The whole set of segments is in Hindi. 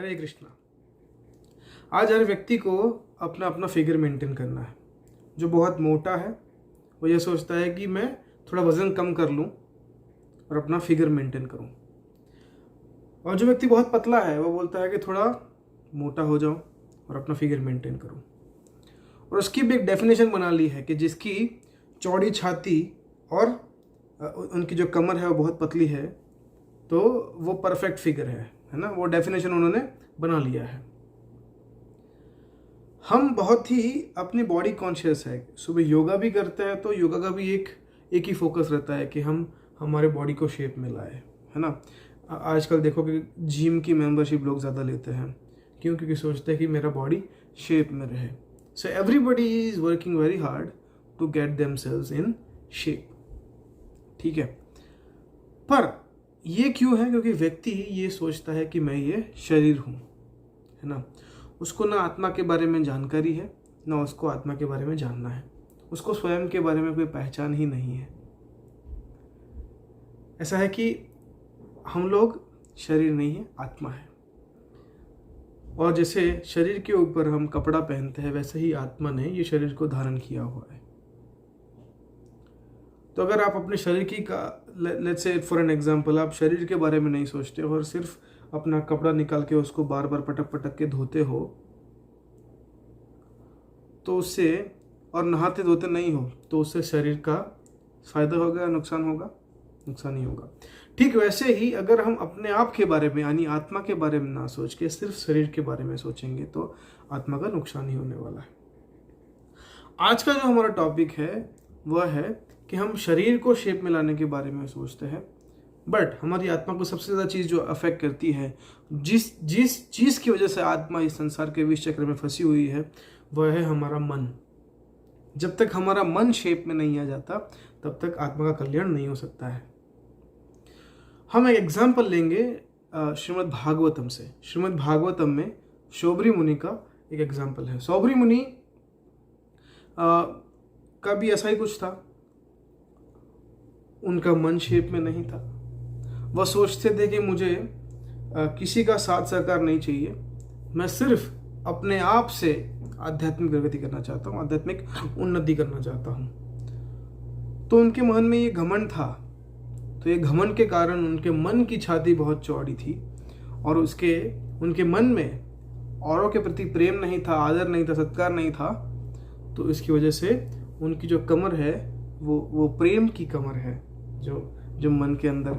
हरे कृष्णा। आज हर व्यक्ति को अपना अपना फिगर मेंटेन करना है। जो बहुत मोटा है वो ये सोचता है कि मैं थोड़ा वज़न कम कर लूँ और अपना फिगर मेंटेन करूँ, और जो व्यक्ति बहुत पतला है वो बोलता है कि थोड़ा मोटा हो जाऊँ और अपना फिगर मेंटेन करूँ। और उसकी भी एक डेफिनेशन बना ली है कि जिसकी चौड़ी छाती और उनकी जो कमर है वो बहुत पतली है तो वो परफेक्ट फिगर है ना। वो डेफिनेशन उन्होंने बना लिया है। हम बहुत ही अपनी बॉडी कॉन्शियस है। सुबह योगा भी करते हैं तो योगा का भी एक ही फोकस रहता है कि हम हमारे बॉडी को शेप में लाए, है ना। आजकल देखो कि जिम की मेंबरशिप लोग ज़्यादा लेते हैं, क्यों? क्योंकि सोचते हैं कि मेरा बॉडी शेप में रहे। So everybody is working very hard to get themselves in shape, ठीक है। पर ये क्यों है? क्योंकि व्यक्ति ये सोचता है कि मैं ये शरीर हूँ, है ना। उसको ना आत्मा के बारे में जानकारी है, ना उसको आत्मा के बारे में जानना है। उसको स्वयं के बारे में कोई पहचान ही नहीं है। ऐसा है कि हम लोग शरीर नहीं है, आत्मा है। और जैसे शरीर के ऊपर हम कपड़ा पहनते हैं, वैसे ही आत्मा ने ये शरीर को धारण किया हुआ है। तो अगर आप अपने शरीर की let's say for an example, आप शरीर के बारे में नहीं सोचते हो और सिर्फ अपना कपड़ा निकाल के उसको बार बार पटक पटक के धोते हो, तो उससे, और नहाते धोते नहीं हो, तो उससे शरीर का फायदा होगा या नुकसान होगा? नुकसान ही होगा। ठीक वैसे ही अगर हम अपने आप के बारे में यानी आत्मा के बारे में ना सोच के सिर्फ शरीर के बारे में सोचेंगे तो आत्मा का नुकसान ही होने वाला है। आज का जो हमारा टॉपिक है वह है कि हम शरीर को शेप में लाने के बारे में सोचते हैं, बट हमारी आत्मा को सबसे ज़्यादा चीज़ जो अफेक्ट करती है, जिस चीज़ की वजह से आत्मा इस संसार के विष चक्र में फंसी हुई है, वह है हमारा मन। जब तक हमारा मन शेप में नहीं आ जाता तब तक आत्मा का कल्याण नहीं हो सकता है। हम एक एग्जाम्पल लेंगे श्रीमद् भागवतम से। श्रीमद् भागवतम में शौबरी मुनि का एक एग्जाम्पल है। शौबरी मुनि का भी ऐसा ही कुछ था। उनका मन शेप में नहीं था। वह सोचते थे कि मुझे किसी का साथ सहकार नहीं चाहिए, मैं सिर्फ अपने आप से आध्यात्मिक प्रगति करना चाहता हूँ, आध्यात्मिक उन्नति करना चाहता हूँ। तो उनके मन में ये घमंड था। तो ये घमंड के कारण उनके मन की छाती बहुत चौड़ी थी और उनके मन में औरों के प्रति प्रेम नहीं था, आदर नहीं था, सत्कार नहीं था। तो इसकी वजह से उनकी जो कमर है वो प्रेम की कमर है, जो मन के अंदर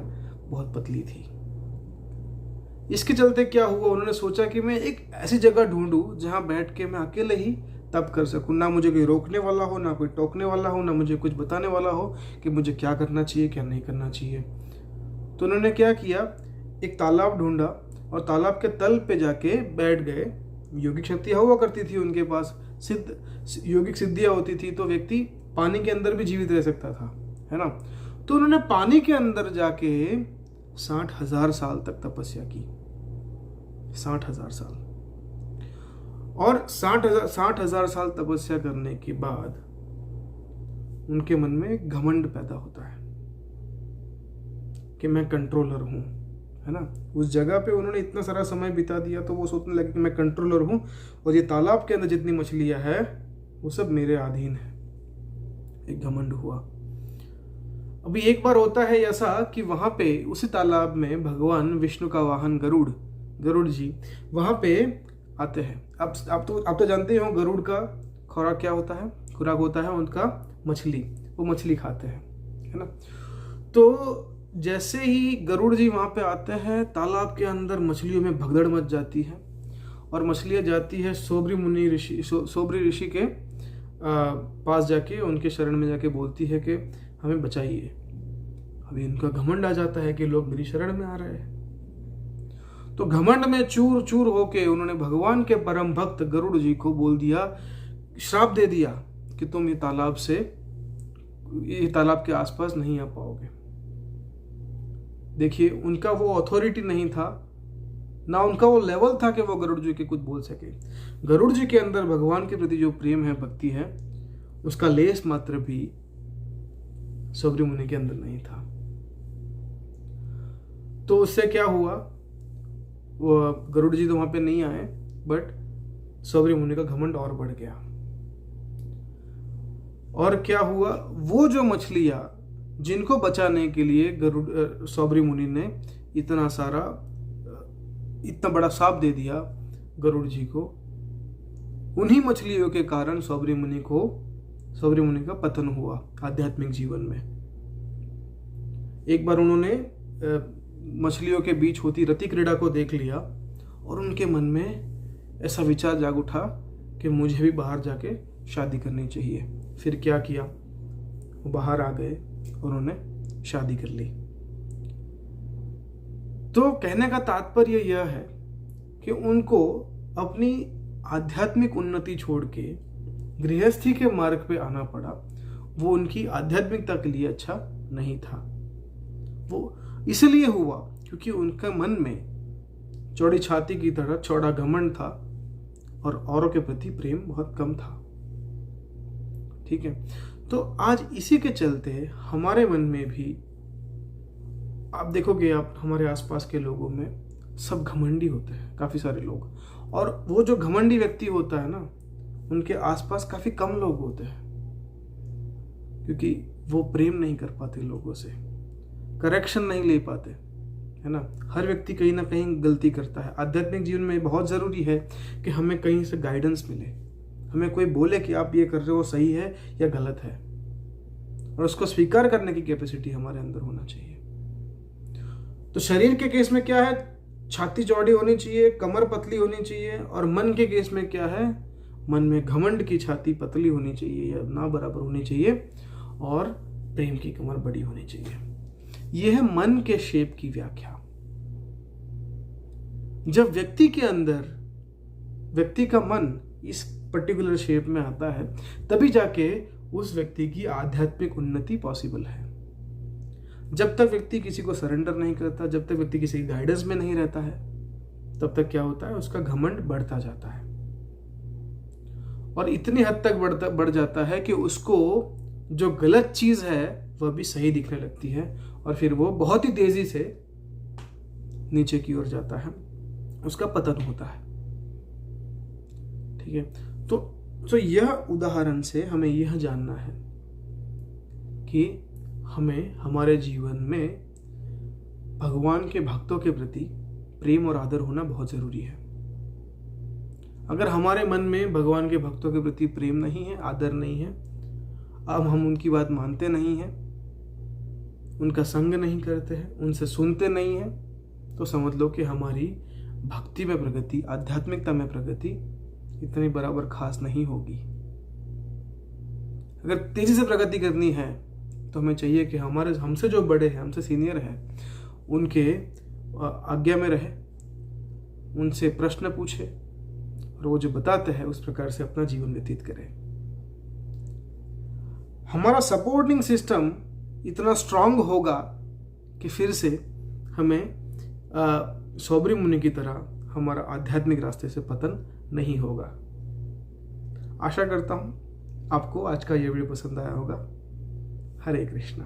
बहुत पतली थी। इसके चलते क्या हुआ, उन्होंने सोचा कि मैं एक ऐसी जगह ढूंढूं जहां बैठ के मैं अकेले ही तप कर सकूं, ना मुझे कोई रोकने वाला हो, ना कोई टोकने वाला हो, ना मुझे कुछ बताने वाला हो कि मुझे क्या करना चाहिए क्या नहीं करना चाहिए। तो उन्होंने क्या किया, एक तालाब ढूंढा और तालाब के तल पे जाके बैठ गए। योगिक शक्तियाँ हुआ करती थी उनके पास, योगिक सिद्धियाँ होती थी, तो व्यक्ति पानी के अंदर भी जीवित रह सकता था, है ना। तो उन्होंने पानी के अंदर जाके 60,000 साल तक तपस्या की। 60,000 साल। और 60,000 साल तपस्या करने के बाद उनके मन में घमंड पैदा होता है कि मैं कंट्रोलर हूं, है ना। उस जगह पे उन्होंने इतना सारा समय बिता दिया तो वो सोचने लगे कि मैं कंट्रोलर हूं और ये तालाब के अंदर जितनी मछलियां है वो सब मेरे अधीन है। एक घमंड हुआ। अभी एक बार होता है ऐसा कि वहां पे उसी तालाब में भगवान विष्णु का वाहन गरुड़ जी वहां पे आते हैं। अब आप तो जानते हो गरुड़ का खुराक क्या होता है? खुराक होता है उनका मछली। वो मछली खाते हैं, है ना। तो जैसे ही गरुड़ जी वहां पे आते हैं, तालाब के अंदर मछलियों में भगदड़ मच जाती है और मछलियां जाती है शौबरी ऋषि के पास जाके, उनके शरण में जाके बोलती है कि हमें बचाइए। अभी इनका घमंड आ जाता है कि लोग मेरी शरण में आ रहे हैं। तो घमंड में चूर चूर होके उन्होंने भगवान के परम भक्त गरुड़ जी को बोल दिया, श्राप दे दिया कि तुम ये तालाब के आसपास नहीं आ पाओगे। देखिए, उनका वो अथॉरिटी नहीं था, ना उनका वो लेवल था कि वो गरुड़ जी के कुछ बोल सके। गरुड़ जी के अंदर भगवान के प्रति जो प्रेम है, भक्ति है, उसका लेस मात्र भी शौबरी मुनि के अंदर नहीं था। तो उससे क्या हुआ, वो गरुड़ जी तो वहाँ पे नहीं आए, बट सौबरी मुनि का घमंड और बढ़ गया। और क्या हुआ, वो जो मछलियाँ जिनको बचाने के लिए सौबरी मुनि ने इतना बड़ा शाप दे दिया गरुड़ जी को, उन्हीं मछलियों के कारण सौबरी मुनि का पतन हुआ आध्यात्मिक जीवन में। एक बार उन्होंने मछलियों के बीच होती रति क्रीड़ा को देख लिया और उनके मन में ऐसा विचार जाग उठा कि मुझे भी बाहर जाके शादी करनी चाहिए। फिर क्या किया, वो बाहर आ गए और उन्होंने शादी कर ली। तो कहने का तात्पर्य यह है कि उनको अपनी आध्यात्मिक उन्नति छोड़ के गृहस्थी के मार्ग पे आना पड़ा। वो उनकी आध्यात्मिकता के लिए अच्छा नहीं था। वो इसलिए हुआ क्योंकि उनके मन में चौड़ी छाती की तरह चौड़ा घमंड था और औरों के प्रति प्रेम बहुत कम था। ठीक है, तो आज इसी के चलते हमारे मन में भी, आप देखोगे, आप हमारे आसपास के लोगों में सब घमंडी होते हैं, काफी सारे लोग। और वो जो घमंडी व्यक्ति होता है ना, उनके आसपास काफी कम लोग होते हैं, क्योंकि वो प्रेम नहीं कर पाते लोगों से, करेक्शन नहीं ले पाते, है ना। हर व्यक्ति कहीं ना कहीं गलती करता है। आध्यात्मिक जीवन में बहुत जरूरी है कि हमें कहीं से गाइडेंस मिले, हमें कोई बोले कि आप ये कर रहे हो सही है या गलत है, और उसको स्वीकार करने की कैपेसिटी हमारे अंदर होना चाहिए। तो शरीर के केस में क्या है, छाती चौड़ी होनी चाहिए, कमर पतली होनी चाहिए। और मन के केस में क्या है, मन में घमंड की छाती पतली होनी चाहिए या ना बराबर होनी चाहिए, और प्रेम की कमर बड़ी होनी चाहिए। यह है मन के शेप की व्याख्या। जब व्यक्ति के अंदर, व्यक्ति का मन इस पर्टिकुलर शेप में आता है, तभी जाके उस व्यक्ति की आध्यात्मिक उन्नति पॉसिबल है। जब तक व्यक्ति किसी को सरेंडर नहीं करता, जब तक व्यक्ति किसी गाइडेंस में नहीं रहता है, तब तक क्या होता है, उसका घमंड बढ़ता जाता है। और इतनी हद तक बढ़ जाता है कि उसको जो गलत चीज है वह भी सही दिखने लगती है, और फिर वो बहुत ही तेजी से नीचे की ओर जाता है, उसका पतन होता है। ठीक है, तो यह उदाहरण से हमें यह जानना है कि हमें हमारे जीवन में भगवान के भक्तों के प्रति प्रेम और आदर होना बहुत जरूरी है। अगर हमारे मन में भगवान के भक्तों के प्रति प्रेम नहीं है, आदर नहीं है, अब हम उनकी बात मानते नहीं हैं, उनका संग नहीं करते हैं, उनसे सुनते नहीं हैं, तो समझ लो कि हमारी भक्ति में प्रगति, आध्यात्मिकता में प्रगति इतनी बराबर खास नहीं होगी। अगर तेजी से प्रगति करनी है तो हमें चाहिए कि हमसे जो बड़े हैं, हमसे सीनियर हैं, उनके आज्ञा में रहे, उनसे प्रश्न पूछे, और वो जो बताते हैं उस प्रकार से अपना जीवन व्यतीत करें। हमारा सपोर्टिंग सिस्टम इतना स्ट्रांग होगा कि फिर से हमें सौबरी मुनि की तरह हमारा आध्यात्मिक रास्ते से पतन नहीं होगा। आशा करता हूं आपको आज का ये वीडियो पसंद आया होगा। हरे कृष्णा।